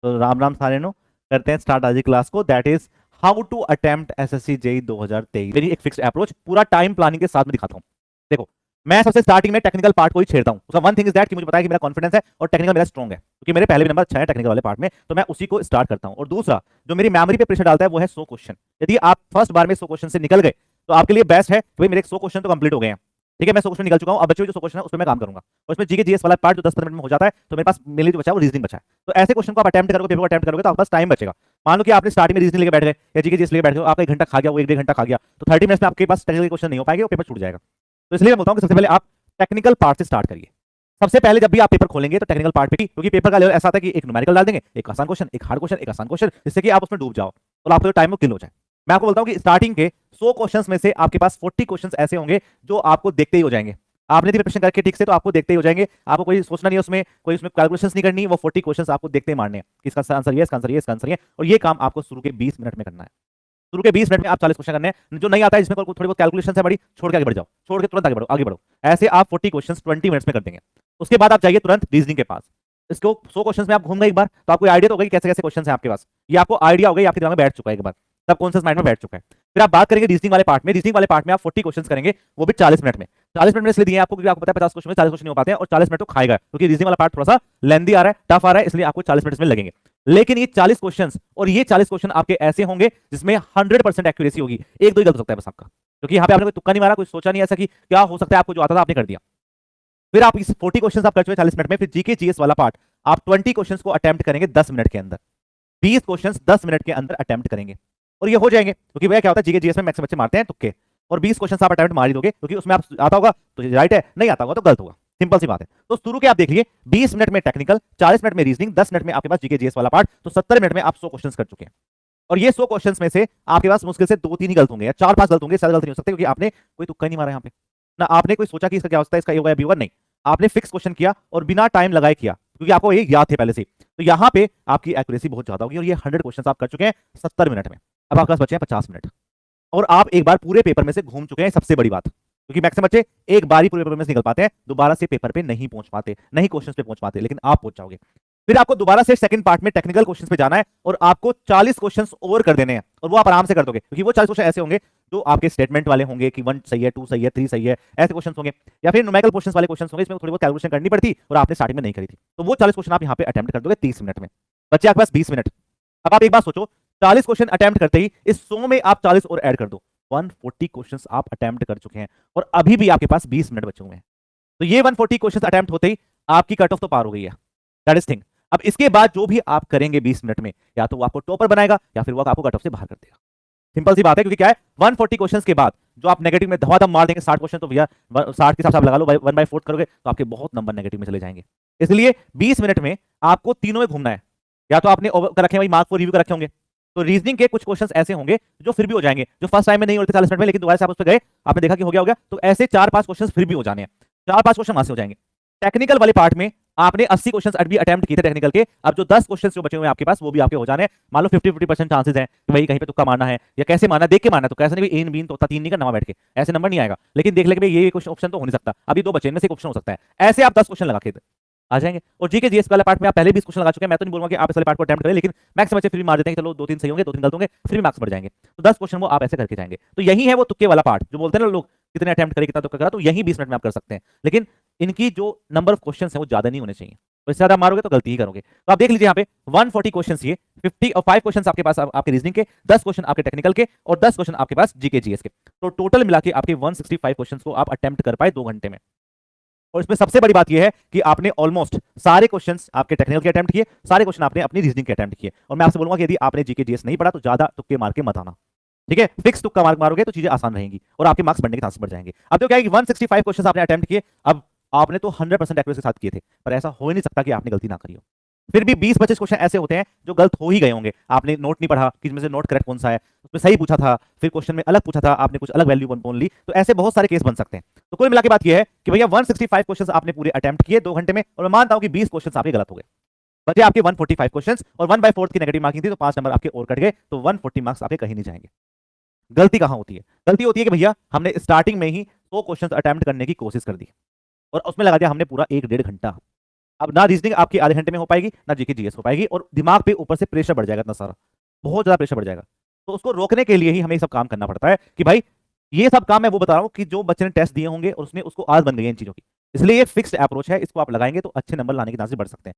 तो राम राम सारे नो, करते हैं स्टार्ट आज की क्लास को। That is how to attempt SSC JE 2023। मेरी एक फिक्स अप्रोच, पूरा टाइम प्लानिंग के साथ में दिखाता हूँ। देखो, मैं सबसे स्टार्टिंग में टेक्निकल पार्ट को ही छेड़ता हूँ। उसका वन थिंग इज दैट कि मुझे पता है कि मेरा कॉन्फिडेंस है और टेक्निकल मेरा स्ट्रॉन्ग है, क्योंकि मेरे पहले भी नंबर अच्छा है टेक्निकल वाले पार्ट में, तो मैं उसी को स्टार्ट करता हूँ। और दूसरा जो मेरी मेमोरी पे प्रेशर डालता है वो है 100 क्वेश्चन। यदि आप फर्स्ट बार में 100 क्वेश्चन से निकल गए तो आपके लिए बेस्ट है कि भाई मेरे 100 क्वेश्चन तो कंप्लीट हो गए हैं। ठीक है, मैं 100 क्वेश्चन निकल चुका हूँ, अब बचे हुए जो 100 क्वेश्चन है उस पर मैं काम करूंगा। और उसमें जीके जीएस वाला पार्ट जो 10-15 मिनट में हो जाता है, तो मेरे पास मेनली जो बचा है वो रीजनिंग बचा है। तो ऐसे क्वेश्चन को आप अटेम्प्ट करोगे, पेपर को अटेम्प्ट करोगे तो आपके पास टाइम बचेगा। मान लो कि आपने स्टार्टिंग में रीजनिंग लेके बैठ गए या जीके जीएस लेके बैठ गए, आपका 1 घंटा खा गया, वो 1-1.5 घंटा खा गया, तो 30 मिनट्स में आपके पास टेक्निकल क्वेश्चन नहीं हो पाएंगे और पेपर छूट जाएगा। तो इसलिए मैं बोलता हूँ कि सबसे पहले आप टेक्निकल पार्ट से स्टार्ट करिए। सबसे पहले जब भी आप पेपर खोलेंगे तो टेक्निकल पार्ट पे की, क्योंकि पेपर का लेवल ऐसा आता है कि एक न्यूमेरिकल डाल देंगे, एक आसान क्वेश्चन, एक हार्ड क्वेश्चन, एक आसान क्वेश्चन, जिससे कि आप उसमें डूब जाओ और आपका जो टाइम वो किल हो जाए। मैं आपको बोलता हूँ कि स्टार्टिंग के 100 क्वेश्चंस में से आपके पास 40 क्वेश्चंस ऐसे होंगे जो आपको देखते ही हो जाएंगे। आपने प्रिपरेशन करके ठीक से तो आपको देखते ही हो जाएंगे, आपको कोई सोचना नहीं है उसमें, कोई उसमें कैलकुलेशंस नहीं करनी, वो 40 क्वेश्चंस आपको देखते ही मारने हैं कि इसका आंसर ये, इसका आंसर ये, इसका आंसर ये। और ये काम आपको शुरू के 20 मिनट में करना है। शुरू के 20 मिनट में आप 40 क्वेश्चन करने हैं। जो नहीं आता है, जिसमें थोड़ी बहुत कैलकुलेशन है बड़ी, छोड़ के आगे बढ़ जाओ, छोड़ के तुरंत आगे बढ़ो, आगे बढ़ो। ऐसे आप 40 क्वेश्चन 20 मिनट्स में कर देंगे। उसके बाद आप जाइए तुरंत रीजनिंग के पास। इसको 100 क्वेश्चन में आप घूम गए एक बार, तो आपको आइडिया तो होगा कि कैसे कैसे क्वेश्चन है आपके पास। ये आपको आइडिया हो गया, आपके दिमाग में बैठ चुका है एक बार, सब कॉन्शियस माइंड में बैठ चुका है। फिर आप बात करेंगे रीजनिंग वाले पार्ट में। रीजनिंग वाले पार्ट में आप 40 क्वेश्चन करेंगे, वो भी 40 मिनट में। 40 मिनट में इसलिए दिए आपको क्योंकि आपको पता है 50 क्वेश्चन में 40 क्वेश्चन नहीं हो पाते हैं और 40 मिनट तो खाएगा, क्योंकि रीजनिंग वाला पार्ट थोड़ा सा लेंदी आ रहा है, टफ आ रहा है, इसलिए आपको 40 मिनट में लगेंगे। लेकिन ये 40 क्वेश्चन और ये 40 क्वेश्चन आपके ऐसे होंगे जिसमें 100% एक्यूरेसी होगी। एक दो ही गलत हो सकता है बस आपका, क्योंकि यहाँ पे आपने कोई तुक्का नहीं मारा, कोई सोचा नहीं ऐसा कि क्या हो सकता है, आपको जो आता था आपने कर दिया। फिर आप इस 40 क्वेश्चन आप कर चुके 40 मिनट में। फिर जीके जीएस वाला पार्ट आप 20 क्वेश्चन को अटेम्प्ट करेंगे 10 मिनट के अंदर। 20 क्वेश्चन 10 मिनट के अंदर अटेम्प्ट करेंगे और ये हो जाएंगे, क्योंकि भैया क्या होता है जीके जीएस में मैक्स बच्चे मारते हैं तुक्के, और 20 क्वेश्चन आप अटेम्प्ट मार ही दोगे, क्योंकि उसमें आप आता होगा तो राइट है, नहीं आता होगा तो गलत होगा। सिंपल सी बात है। तो शुरू के आप देखिए 20 मिनट में टेक्निकल, 40 मिनट में रीजनिंग, 10 मिनट में आपके पास जीके जीएस वाला पार्ट, तो 70 मिनट में आप 100 क्वेश्चन कर चुके हैं। और ये 100 क्वेश्चंस में से आपके पास मुश्किल से 2-3 ही गलत होंगे या 4-5 गलत होंगे, ज्यादा गलत नहीं हो सकते, क्योंकि आपने कोई तुक्का नहीं मारा यहाँ पे ना, आपने कोई सोचा कि इसका क्या होता है, इसका ये होगा या बी होगा, नहीं। आपने फिक्स क्वेश्चन किया और बिना टाइम लगाए किया, क्योंकि आपको ये याद थे पहले से। तो यहाँ पे आपकी एक्यूरेसी बहुत ज्यादा होगी और ये 100 क्वेश्चन आप कर चुके हैं 70 मिनट में। अब आपके पास बचे हैं 50 मिनट और आप एक बार पूरे पेपर में से घूम चुके हैं। सबसे बड़ी बात, क्योंकि मैक्सिमम बच्चे एक बार ही पूरे पेपर में से निकल पाते हैं, दोबारा से पेपर पे नहीं पहुंच पाते, नहीं क्वेश्चन पे पहुंच पाते, लेकिन आप पहुंच जाओगे। फिर आपको दोबारा से सेकंड पार्ट में टेक्निकल क्वेश्चंस पे जाना है और आपको 40 क्वेश्चंस ओवर कर देने हैं, और वो आप आराम से कर दोगे, क्योंकि वो 40 क्वेश्चन ऐसे होंगे जो आपके स्टेटमेंट वाले होंगे कि 1 सही है, 2 सही है, 3 सही है, ऐसे क्वेश्चंस होंगे। या फिर न्यूमेरिकल क्वेश्चंस वाले क्वेश्चंस होंगे, इसमें थोड़ी बहुत कैलकुलेशन करनी पड़ती और आपने स्टार्टिंग में नहीं करी थी, तो वो 40 क्वेश्चन आप यहाँ पे अटेम्प्ट कर दोगे 30 मिनट में। बच्चे आपके पास 20 मिनट। अब आप एक बात सोचो, 40 क्वेश्चन अटेम्प्ट करते ही इस 100 में आप 40 और ऐड कर दो, 140 क्वेश्चंस आप अटेम्प्ट कर चुके हैं और अभी भी आपके पास 20 मिनट बचे हुए हैं। तो ये 140 क्वेश्चंस अटेम्प्ट होते ही आपकी कट ऑफ तो पार हो गई है। That is thing. अब इसके बाद जो भी आप करेंगे 20 मिनट में, या तो वो आपको टॉपर बनाएगा या फिर वो आपको कट ऑफ से बाहर कर देगा। सिंपल सी बात है, क्योंकि क्या है 140 क्वेश्चंस के बाद जो आप नेगेटिव में धमाधम मार देंगे 60 क्वेश्चन, तो भैया 60 के हिसाब से आप लगा लो 1/4 करोगे तो आपके बहुत नंबर नेगेटिव में चले जाएंगे। इसलिए 20 मिनट में आपको तीनों में घूमना है। या तो आपने कर रखे भाई मार्क फॉर रिव्यू कर रखे होंगे, तो रीजनिंग के कुछ क्वेश्चंस ऐसे होंगे जो फिर भी हो जाएंगे, जो फर्स्ट टाइम में नहीं होते 40 मिनट में, लेकिन दोबारा से आप उस पर गए, आपने देखा कि हो गया, तो ऐसे 4-5 क्वेश्चन फिर भी हो जाने हैं। 4-5 क्वेश्चन वहां से हो जाएंगे। टेक्निकल वाले पार्ट में आपने 80 क्वेश्चन भी अटेम्प्ट किए थे टेक्निकल के, अब जो 10 क्वेश्चन जो बचे हुए हैं आपके पास वो भी आपके हो जाने हैं। मान लो 50-50% चांसेस हैं कि भाई कहीं पे तुक्का मारना है या कैसे मारना, देख के मारना, तो कैसे नहीं एन बीन तो 3 नहीं करना बैठ के, ऐसे नंबर नहीं आएगा, लेकिन देख लेके ये क्वेश्चन ऑप्शन तो हो नहीं सकता, अभी 2 बचे, इनमें से एक ऑप्शन हो सकता है, ऐसे आप 10 क्वेश्चन लगा के आ जाएंगे। और जीके जीएस वाले पार्ट में आप पहले 20 क्वेश्चन लगा चुके हैं, मैं तो नहीं बोलूंगा कि आप इस वाले पार्ट को अटेम्प्ट करें, लेकिन मैक्स बच्चे फिर भी मार देते हैं कि चलो 2-3 सही होंगे, 2-3 गलत होंगे, फिर भी मार्क्स बढ़ जाएंगे। तो 10 क्वेश्चन वो आप ऐसे करके जाएंगे। तो यही है वो तुक्के वाला पार्ट, जो बोलते हैं ना लोग कितने अटेम्प्ट करे कितना तुक्का करा, तो यही 20 मिनट में आप कर सकते हैं। लेकिन इनकी जो नंबर ऑफ क्वेश्चन है वो ज्यादा नहीं होने चाहिए, तो इससे ज्यादा मारोगे तो गलती ही करोगे। तो आप देख लीजिए यहाँ पे 140 क्वेश्चन, ये 50 और 5 क्वेश्चन आपके पास आपके रीजनिंग के, 10 क्वेश्चन आपके टेक्निकल के और 10 क्वेश्चन आपके पास जीके जीएस के। तो टोटल मिला के आपके 165 क्वेश्चन को आप अटेम्प्ट कर पाए 2 घंटे में। और इसमें सबसे बड़ी बात यह है कि आपने ऑलमोस्ट सारे क्वेश्चंस आपके टेक्निकल के अटेम्प्ट किए, सारे क्वेश्चन आपने अपनी रीजनिंग के अटेम्प्ट किए। और मैं आपसे बोलूंगा कि यदि आपने जीके जीएस नहीं पढ़ा तो ज्यादा तुक्के मार के मत आना, ठीक है? फिक्स तुक्का मार्क मारोगे तो चीजें आसान रहेंगी और आपके मार्क्स बढ़ने के चांसेस बढ़ जाएंगे। अब तो क्या है कि 165 क्वेश्चन आपने अटेम्प्ट किए, अब आपने तो 100% एक्यूरेसी के साथ किए थे, पर ऐसा हो ही नहीं सकता कि आपने गलती ना करी हो। फिर भी 20-25 क्वेश्चन ऐसे होते हैं जो गलत हो ही गए होंगे, आपने नोट नहीं पढ़ा कि इसमें से नोट करेक्ट कौन सा है, उसमें सही पूछा था, फिर क्वेश्चन में अलग पूछा था, आपने कुछ अलग वैल्यू बोल ली, तो ऐसे बहुत सारे केस बन सकते हैं। तो कुल मिला के बात यह है कि भैया 165 क्वेश्चन आपने पूरे अटेम्प्ट किए 2 घंटे में, और मैं मानता हूं कि 20 क्वेश्चन आपके गलत हो गए, बचे आपके 145 क्वेश्चन, और 1/4 की नेगेटिव मार्किंग थी, तो 5 नंबर आपके और कट गए, तो 140 मार्क्स आपके कहीं नहीं जाएंगे। गलती कहां होती है? गलती होती है कि भैया हमने स्टार्टिंग में ही 100 क्वेश्चन अटेम्प्ट करने की कोशिश कर दी और उसमें लगा दिया हमने पूरा 1-1.5 घंटा। अब ना रीजनिंग आपकी आधे घंटे में हो पाएगी, ना जीके जीएस हो पाएगी, और दिमाग पे ऊपर से प्रेशर बढ़ जाएगा इतना सारा, बहुत ज्यादा प्रेशर बढ़ जाएगा। तो उसको रोकने के लिए ही हमें ये सब काम करना पड़ता है कि भाई ये सब काम मैं वो बता रहा हूँ कि जो बच्चे ने टेस्ट दिए होंगे और उसने उसको आदत बन गई है इन चीजों की। इसलिए ये फिक्स्ड अप्रोच है, इसको आप लगाएंगे तो अच्छे नंबर लाने के चांसेस बढ़ सकते हैं।